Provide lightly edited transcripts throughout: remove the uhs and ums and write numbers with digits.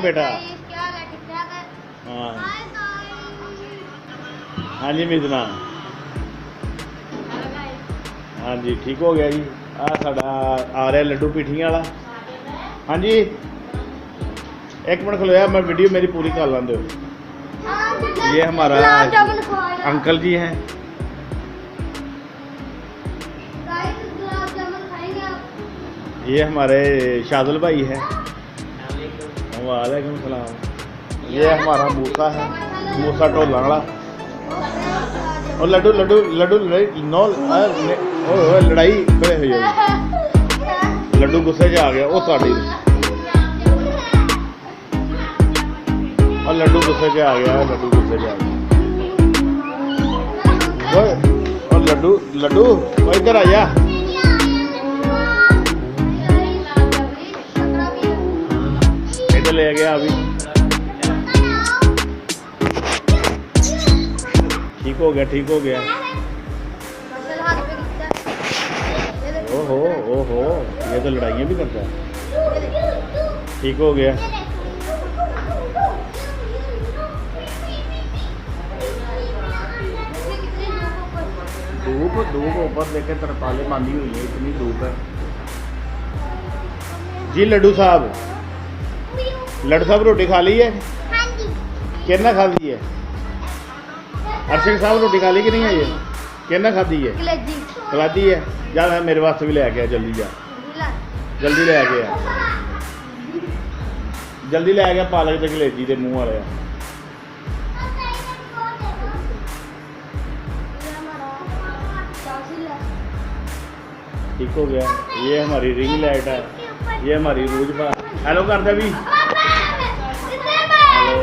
बेटा। हाँ हाँ जी मिजना, हाँ जी ठीक हो गया जी। आ साडा आ रहा लड्डू पिठियां वाला। हाँ जी एक मिनट खलोया, मैं वीडियो मेरी पूरी कर ला दो। ये हमारा अंकल जी हैं, ये हमारे शादुल भाई है। वालेकुम सलाम। ये हमारा मूसा है, मूसा ढोला वाला। और लड्डू लड्डू लड्डू नो लड़ाई बड़े हुई है। लड्डू गुस्से से आ गया वो साड़ी, और लड्डू गुस्से से आ गया, लड्डू गुस्से से आ गया। और लड्डू लड्डू इधर आ जा। इधर ले गया अभी, ठीक हो गया ठीक हो गया। ओहो ओहो ये तो लड़ाइयाँ भी करता है। ठीक हो गया। धूप धूप ऊपर देखे तरपाले बांधी हुई है, इतनी धूप है जी। लड्डू साहब रोटी खा ली है? कितना खा ली है? अर्शद साहब रोटी खा ली कि नहीं है? ये कितना खाधी है? खिलाती है। जा मैं मेरे वास्ते भी ले आके आ, जल्दी जा, जल्दी ले आके आ, जल्दी ले आ गया। पालक ते कलेजी के मुँह वाले ठीक हो गया। ये हमारी रिंग लाइट है, ये हमारी रूज पा। हेलो कर दे भी, हेलो।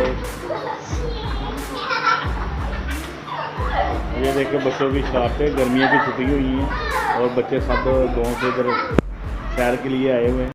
ये देखे बच्चों की शरारतें, गर्मियों की छुट्टी हुई हैं और बच्चे सब गाँव से इधर सैर के लिए आए हुए हैं।